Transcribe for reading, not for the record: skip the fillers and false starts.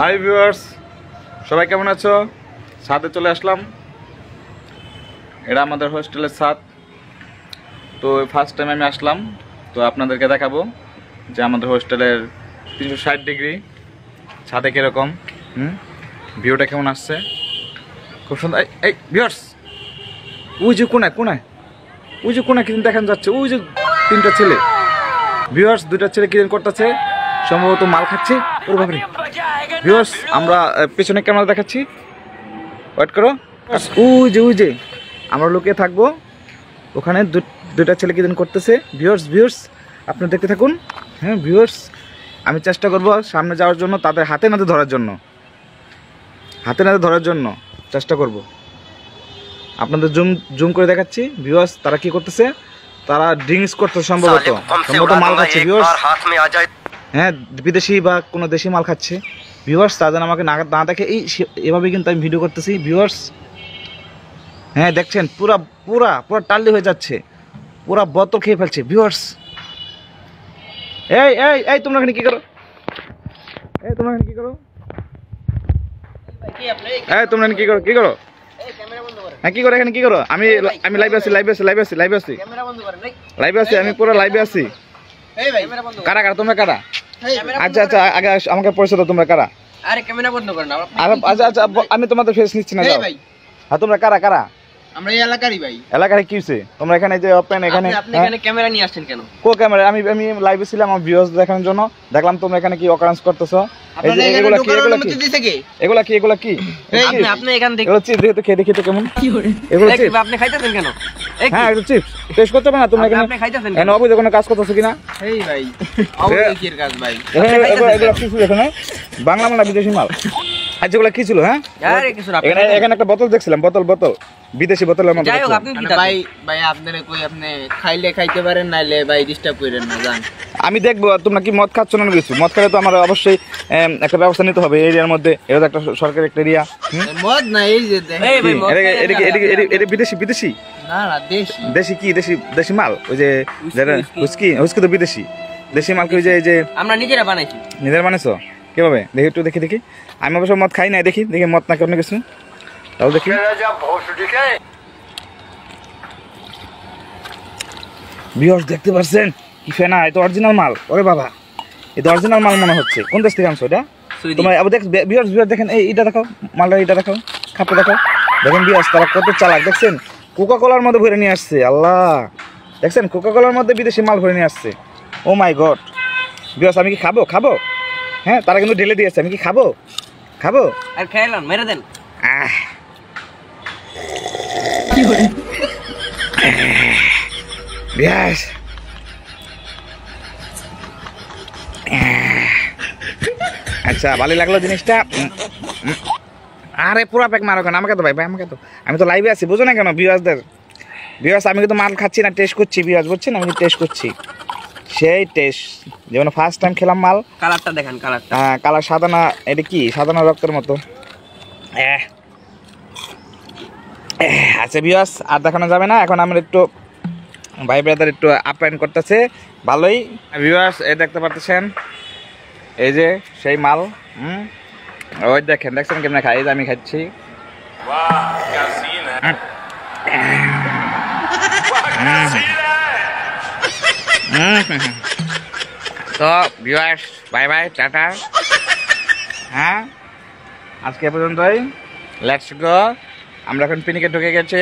Hi viewers, সবাই কেমন আছো? ছাদে চলে আসলাম। এটা আমাদের হোস্টেলের ছাদ। তো ফার্স্ট টাইম আমি আসলাম, তো আপনাদেরকে দেখাবো যে আমাদের হোস্টেলের 360 ডিগ্রি ছাদে কীরকম, ভিউটা কেমন আসছে। খুব সুন্দর। এই ভিউয়ার্স, ওই যে কোনায় কিন্তু দেখানো যাচ্ছে, ওই যে তিনটা ছেলে। ভিউয়ার্স, দুইটা ছেলে কি করতেছে, সম্ভবত মাল খাচ্ছে। ওর বাবারে ভিউয়ার্স, আমরা পেছনে ক্যামেরা দেখাচ্ছি, ওয়েট করো। ওই যে আমরা লুকিয়ে থাকবো, ওখানে দুইটা ছেলে কি করতেছে। ভিউয়ার্স আপনারা দেখতে থাকুন। হ্যাঁ ভিউয়ার্স, আমি চেষ্টা করব সামনে যাওয়ার জন্য, তাদের হাতে নাতে ধরার জন্য চেষ্টা করব। আপনাদের জুম করে দেখাচ্ছি। ভিউয়ার্স, তারা কি করতেছে, তারা ড্রিঙ্কস করতেছে, সম্ভবত মাল খাচ্ছে। ভিউয়ার্স, হ্যাঁ বিদেশি বা কোনো দেশি মাল খাচ্ছে। ভিউয়ার্স, তারা যেন আমাকে না দেখে এভাবে কিন্তু আমি ভিডিও করতেছি। ভিউয়ার্স, হ্যাঁ দেখছেন, পুরা টাল্লি হয়ে যাচ্ছে, পুরা বোতল খেয়ে ফেলছে। ভিউয়ার্স, এই তোমরা এখানে কি করো? তোমরা এখানে কি করো? হ্যাঁ কি করো এখানে, কি করো? আমি লাইভে আছি, আমি পুরো লাইভে আছি। কারা তোমরা কারা? আচ্ছা আগে আমাকে পরিচয় দাও, তোমরা কারা? আরে ক্যামেরা বন্ধ করেন। আচ্ছা আমি তোমাদের ফেস নিচ্ছি না। যাও। হ্যাঁ তোমরা কারা? আমরা এই এলাকারই ভাই। এলাকার কি হইছে? তোমরা এখানে যে ওপেন এখানে আপনি এখানে ক্যামেরা নিয়ে আসছেন কেন? কো ক্যামেরা? আমি লাইভে ছিলাম আমার ভিউয়ার্স দেখানোর জন্য। দেখলাম তোমরা এখানে কি অকারেন্স করতেছো। এই যে এগুলা কি? আপনি এখান থেকে এগুলা চিপস দেখে খেয়ে দেখি তো কেমন। এগুলা চিপস আপনি খাইতেছেন কেন? হ্যাঁ একটু চিপস টেস্ট করতে পারো না তোমরা এখানে? আপনি খাইতেছেন কেন? অবৈধ কোনো কাজ করতেছো কিনা? এই ভাই অবৈধ কাজ ভাই। এগুলা কি ছিল এখানে? বাংলা মাল না বিদেশি মাল? আচ্ছা এগুলা কি ছিল? হ্যাঁ আরে কিছু না। এখানে একটা বোতল দেখছিলাম, বোতল বিদেশি বোতলের মধ্যে। যাই হোক, আপনি কি ভাই আপনারা কই আপনি খাইলে খাইতে পারেন, নাইলে ভাই ডিস্টার্ব করেন না, জান। আমি দেখবো তোমরা কি মদ খাচ্ছ না কিছু। মদ খেলে তো আমার অবশ্যই একটা ব্যবস্থা নিতে হবে এরিয়ার মধ্যে। এটা একটা সরকারি একটা এরিয়া। মদ না, এই যে এটা বিদেশি না দেশি কি? দেশি মাল। ওই যে হুস্কি তো বিদেশি। দেশি মালকে ওই যে আমরা নিজেরা বানাইছি। নিজেরা বানাইছো? কিভাবে দেখি? আমি অবশ্য মদ খাই না। দেখি মদ নাকি অন্য কিছু, তাও দেখি। ভিউয়ার্স দেখতে পাচ্ছেন কি ফেনা? এটা অরিজিনাল মাল। ওরে বাবা, এটা অরিজিনাল মাল মনে হচ্ছে। কোন দেশ থেকে আনছো এটা? তোমরা ভিউয়ার্স দেখেন, এইটা দেখাও মালটা, এইটা দেখাও, খাপটা দেখাও। দেখেন ভিউয়ার্স, তারা কত চালাক। দেখছেন কোকা কোলার মধ্যে ভরে নিয়ে আসছে। আল্লাহ, দেখছেন কোকা কোলার মধ্যে বিদেশি মাল ভরে নিয়ে আসছে। ও মাই গড। ভিউয়ার্স, আমি কি খাবো? হ্যাঁ, তারা কিন্তু ঢেলে দিয়েছে। আমি কি খাবো? আর খাইলাম, মেরে দেন। কি করে ভিউয়ার্স, আচ্ছা ভালো লাগলো জিনিসটা। আরে পুরা প্যাক মারো কেন? আমাকে তো ভাই আমাকে তো, আমি তো লাইভে আছি, বুঝো না কেন? ভিউয়ার্স আমি কিন্তু মাল খাচ্ছি না, টেস্ট করছি। ভিউয়ার্স বুঝছেন, আমি টেস্ট করছি, সেই টেস্ট যেমন ফার্স্ট টাইম খেলাম মাল। কালারটা দেখেন, কালারটা। হ্যাঁ কালার সাদা না, এটা কি সাদা না রক্তের মতো। আচ্ছা ভিউয়ার্স, আর দেখানো যাবে না এখন। আমরা একটু ভাই ব্রাদার একটু আপ্যায়ন করতেছে ভালোই। ভিউয়ার্স এই দেখতে পাচ্ছেন, এই যে সেই মাল। ওই দেখছেন কেমন খাই? এই যে আমি খাচ্ছি। তো ভিউয়ার্স বাই টাটা। হ্যাঁ আজকে পর্যন্তই, লেটস গো। আমরা এখন পিনিকে ঢুকে গেছি।